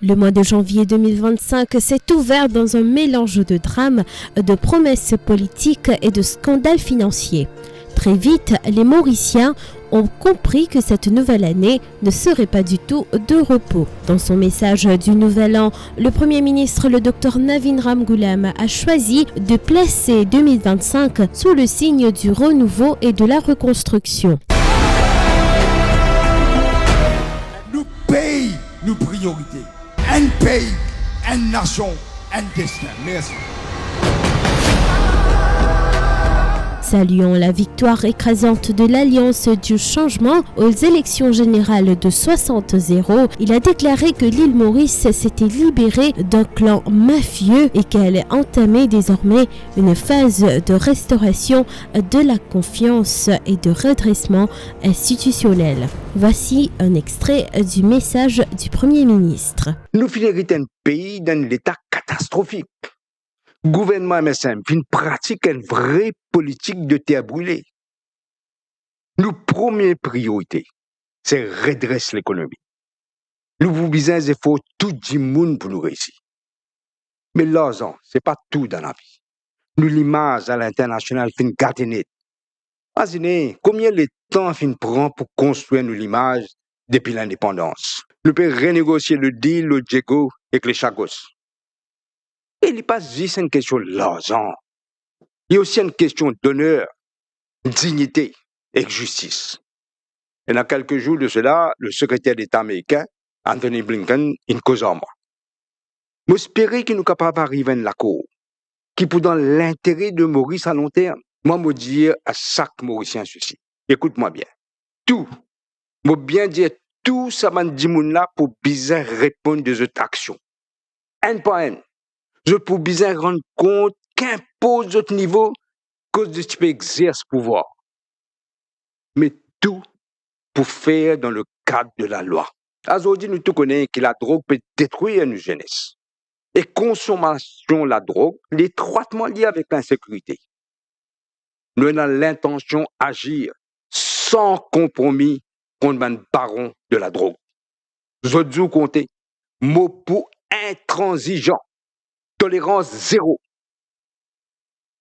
Le mois de janvier 2025 s'est ouvert dans un mélange de drames, de promesses politiques et de scandales financiers. Très vite, les Mauriciens ont compris que cette nouvelle année ne serait pas du tout de repos. Dans son message du Nouvel An, le Premier ministre, le Dr Navin Ramgoolam, a choisi de placer 2025 sous le signe du renouveau et de la reconstruction. Nous pays, nos priorités. Un pays, une nation, un destin. Merci. Saluant la victoire écrasante de l'Alliance du changement aux élections générales de 60-0, il a déclaré que l'île Maurice s'était libérée d'un clan mafieux et qu'elle entamait désormais une phase de restauration de la confiance et de redressement institutionnel. Voici un extrait du message du Premier ministre. Nous finirons un pays dans l'état catastrophique. Gouvernement MSM pratique une vraie politique de terre brûlée. Nos premières priorités, c'est redresser l'économie. Nous vous besoin d'efforts tout du monde pour nous réussir. Mais l'argent, c'est pas tout dans la vie. Nous l'image à l'international fin gâter net. Imaginez combien de temps fin prend pour construire nous l'image depuis l'indépendance. Nous pouvons renégocier le deal, le Djego avec les Chagos. Et il n'est pas juste une question d'argent. Il y a aussi une question d'honneur, dignité et justice. Et dans quelques jours de cela, le secrétaire d'État américain, Anthony Blinken, une cause en moi. J'espère que nous sommes capables d'arriver à l'accord, qui pour dans l'intérêt de Maurice à long terme. Moi, je dire à chaque Mauricien ceci. Écoute-moi bien. Tout, je bien dire tout ça m'a dit là pour bien répondre de cette action. Un par un. Je peux bien rendre compte qu'impose notre niveau cause de ce qui exerce pouvoir. Mais tout pour faire dans le cadre de la loi. Aujourd'hui, nous tous connaissons que la drogue peut détruire une jeunesse. Et consommation de la drogue est étroitement liée avec l'insécurité. Nous avons l'intention d'agir sans compromis contre un baron de la drogue. Je vous compter, mot pour intransigeant. Tolérance zéro.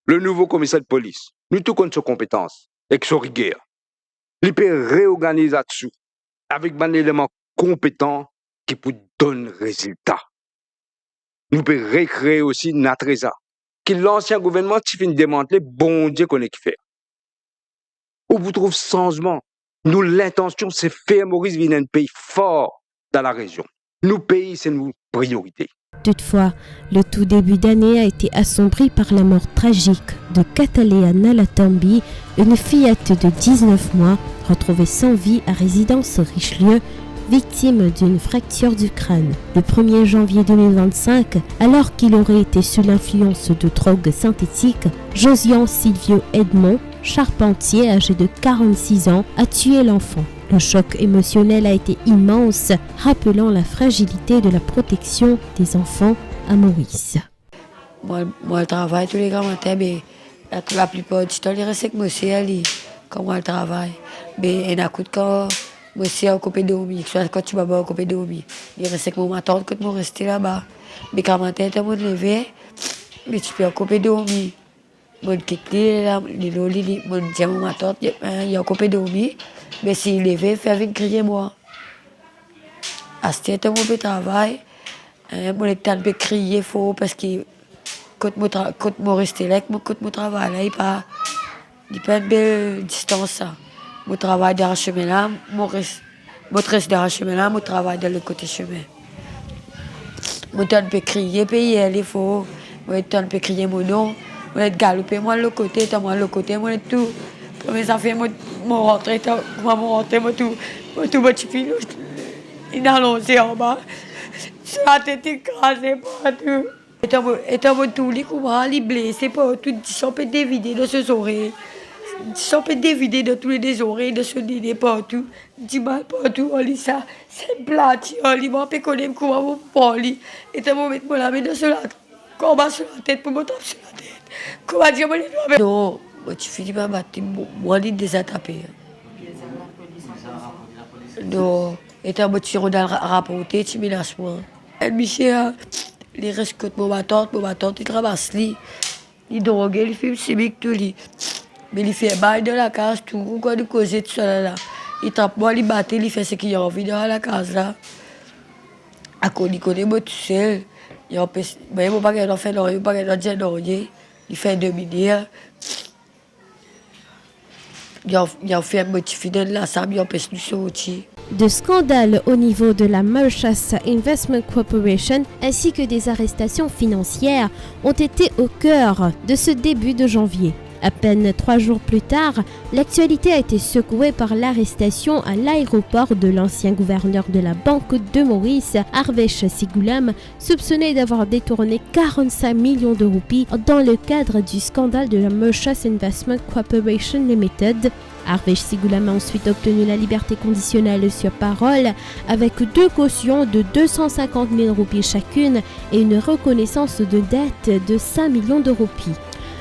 Le nouveau commissaire de police, nous tous connaissons ses compétences et son rigueur. Il peut réorganiser là-dessus avec un élément compétent qui peut donner résultat. Nous pouvons recréer aussi notre réseau, que l'ancien gouvernement qui finit de démanteler, bon Dieu qu'on est qui fait. Où vous trouvez changement? Nous, l'intention, c'est faire Maurice venir un pays fort dans la région. Nous, pays, c'est nos priorités. Toutefois, le tout début d'année a été assombri par la mort tragique de Catalea Nalatambi, une fillette de 19 mois retrouvée sans vie à résidence Richelieu, victime d'une fracture du crâne. Le 1er janvier 2025, alors qu'il aurait été sous l'influence de drogues synthétiques, Josian Silvio Edmond, charpentier âgé de 46 ans, a tué l'enfant. Le choc émotionnel a été immense, rappelant la fragilité de la protection des enfants à Maurice. Moi, je travaille tous les grands matins, mais la plupart du temps, je reste avec monsieur, quand moi, je travaille. Mais il y a un coup de corps, monsieur a occupé de dormir, quand tu vas occupé de dormir. Il reste avec ma tante quand je reste là-bas. Mais quand matin, je me levé, mais tu peux occuper de dormir. Je quitte là, je dis à ma tante, il a occupé de dormir. Mais s'il levé, il fait crier moi. À ce temps, je travaille. Je peux crier fort parce que quand je reste là, quand je travaille là, il n'y a pas une belle distance. Je travaille dans le chemin là, je reste dans le chemin là, je travaille dans le côté chemin. Je peux crier, payer les faux. Je peux crier mon nom. Je peux galoper moi le côté, moi le côté, moi tout. Mais ça fait mon rentrée, moi tout, petit fil, il a lancé en bas. La tête écrasée partout. Et tout, les coups, les blessés, partout, ils sont dévidés de ce oreilles. Ils sont dévidés de tous les oreilles, de ce nez partout. Du mal partout, on lit ça. C'est plat, on lit, on peut connaître comment on parle. Et tu vas mettre la main sur la combat sur la tête pour me taper sur la tête. Comment dire, moi, les doigts. Non. Tu finis par battre, moi, je les ai tapés. Non, et tu as rapporté, tu me lâches moi. Michel, il reste que ma tante, il travaille, il drogue, il fait chimique, tout. Mais il fait bail dans la case, tout, quand il cause tout ça là. Il tape moi, il bat, il fait ce qu'il a envie dans la case là. À cause il connaît moi tout seul. Il empêche, mais il ne pas faire faire non, il pas faire dire non, il fait 2 milliards. Il a fait un motif fidèle là, ça, il empêche nous sortir. De scandales au niveau de la Mauritius Investment Corporation ainsi que des arrestations financières ont été au cœur de ce début de janvier. À peine 3 jours plus tard, l'actualité a été secouée par l'arrestation à l'aéroport de l'ancien gouverneur de la Banque de Maurice, Harvesh Sigulam, soupçonné d'avoir détourné 45 millions de roupies dans le cadre du scandale de la Mauritius Investment Corporation Limited. Harvesh Sigulam a ensuite obtenu la liberté conditionnelle sur parole avec 2 cautions de 250 000 roupies chacune et une reconnaissance de dette de 5 millions de roupies.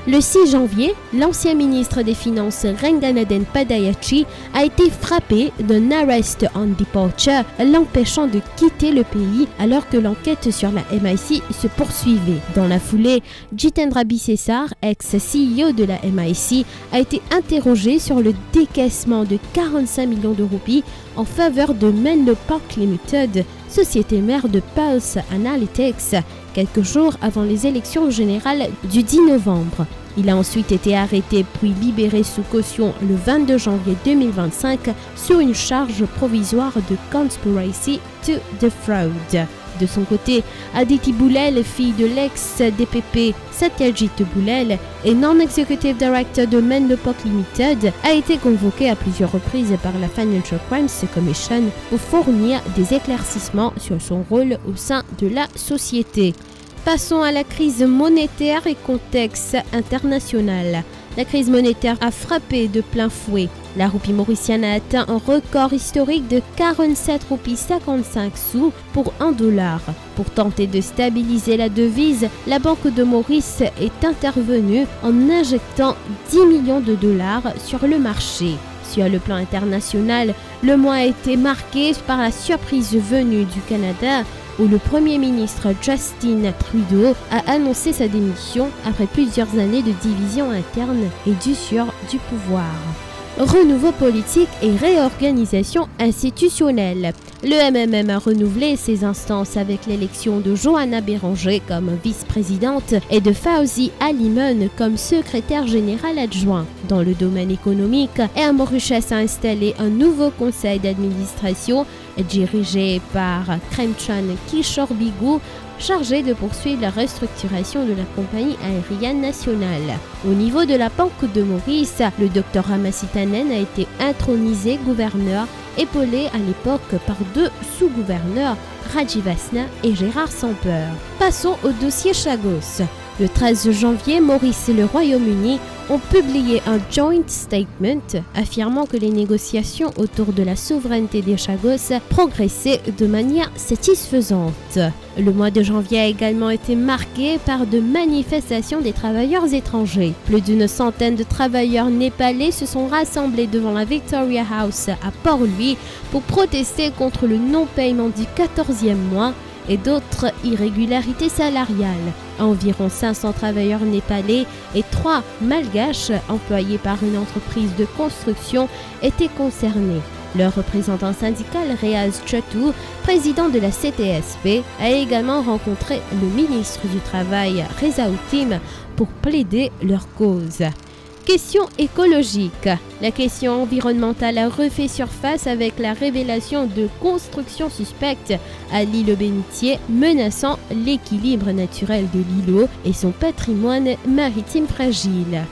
Le 6 janvier, l'ancien ministre des Finances Ranganathan Padayachhi a été frappé d'un arrest on departure, l'empêchant de quitter le pays alors que l'enquête sur la MIC se poursuivait. Dans la foulée, Jitendra Bisesar, ex-CEO de la MIC, a été interrogé sur le décaissement de 45 millions de roupies en faveur de Menlo Park Limited, société mère de Pulse Analytics, quelques jours avant les élections générales du 10 novembre. Il a ensuite été arrêté puis libéré sous caution le 22 janvier 2025 sur une charge provisoire de conspiracy to defraud. De son côté, Aditi Boulel, fille de l'ex-DPP Satyajit Boulel et non-executive director de Menlo Park Limited, a été convoqué à plusieurs reprises par la Financial Crimes Commission pour fournir des éclaircissements sur son rôle au sein de la société. Passons à la crise monétaire et contexte international. La crise monétaire a frappé de plein fouet. La roupie mauricienne a atteint un record historique de 47 roupies 55 sous pour $1. Pour tenter de stabiliser la devise, la Banque de Maurice est intervenue en injectant 10 millions de dollars sur le marché. Sur le plan international, le mois a été marqué par la surprise venue du Canada où le Premier ministre Justin Trudeau a annoncé sa démission après plusieurs années de division interne et d'usure du pouvoir. Renouveau politique et réorganisation institutionnelle. Le MMM a renouvelé ses instances avec l'élection de Johanna Béranger comme vice-présidente et de Fauzi Alimun comme secrétaire général adjoint. Dans le domaine économique, Air Mauritius a installé un nouveau conseil d'administration dirigé par Kremchan Kishore Bigou, chargé de poursuivre la restructuration de la compagnie aérienne nationale. Au niveau de la Banque de Maurice, le Dr Ramasitanen a été intronisé gouverneur, épaulé à l'époque par 2 sous-gouverneurs, Rajivasna et Gérard Sampeur. Passons au dossier Chagos. Le 13 janvier, Maurice et le Royaume-Uni ont publié un joint statement affirmant que les négociations autour de la souveraineté des Chagos progressaient de manière satisfaisante. Le mois de janvier a également été marqué par de manifestations des travailleurs étrangers. Plus d'une centaine de travailleurs népalais se sont rassemblés devant la Victoria House à Port-Louis pour protester contre le non-paiement du 14e mois et d'autres irrégularités salariales. Environ 500 travailleurs népalais et 3 malgaches employés par une entreprise de construction étaient concernés. Leur représentant syndical, Reaz Chatou, président de la CTSP, a également rencontré le ministre du Travail, Reza Outim, pour plaider leur cause. Question écologique. La question environnementale a refait surface avec la révélation de constructions suspectes à l'île Bénitier, menaçant l'équilibre naturel de l'îlot et son patrimoine maritime fragile.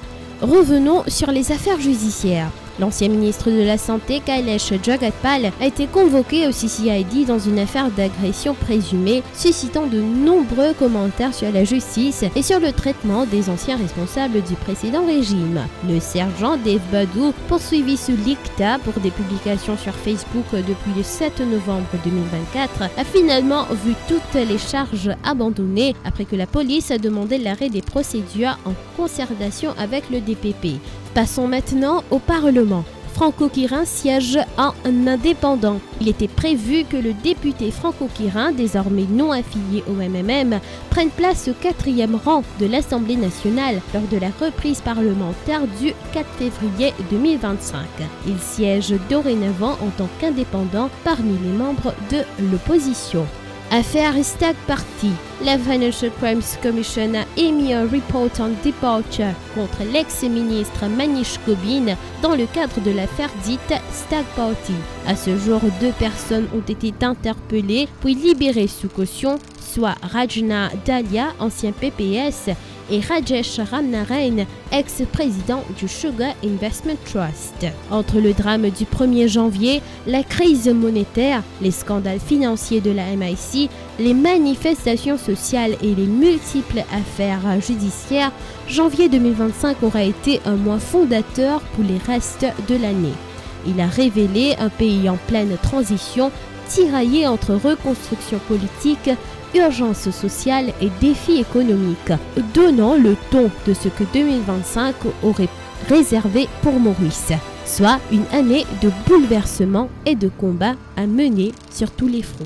Revenons sur les affaires judiciaires. L'ancien ministre de la Santé, Kailesh Jagatpal, a été convoqué au CCID dans une affaire d'agression présumée, suscitant de nombreux commentaires sur la justice et sur le traitement des anciens responsables du précédent régime. Le sergent Dave Badou, poursuivi sous l'ICTA pour des publications sur Facebook depuis le 7 novembre 2024, a finalement vu toutes les charges abandonnées après que la police a demandé l'arrêt des procédures en concertation avec le DPP. Passons maintenant au Parlement. Franco-Quirin siège en indépendant. Il était prévu que le député franco-quirin, désormais non affilié au MMM, prenne place au 4e rang de l'Assemblée nationale lors de la reprise parlementaire du 4 février 2025. Il siège dorénavant en tant qu'indépendant parmi les membres de l'opposition. Affaire Stag Party. La Financial Crimes Commission a émis un report on departure contre l'ex-ministre Manish Gobin dans le cadre de l'affaire dite Stag Party. À ce jour, 2 personnes ont été interpellées puis libérées sous caution, soit Rajna Dalia, ancien PPS, et Rajesh Ramnarain, ex-président du Sugar Investment Trust. Entre le drame du 1er janvier, la crise monétaire, les scandales financiers de la MIC, les manifestations sociales et les multiples affaires judiciaires, janvier 2025 aura été un mois fondateur pour les restes de l'année. Il a révélé un pays en pleine transition, tiraillé entre reconstruction politique, urgence sociale et défis économiques, donnant le ton de ce que 2025 aurait réservé pour Maurice, soit une année de bouleversement et de combats à mener sur tous les fronts.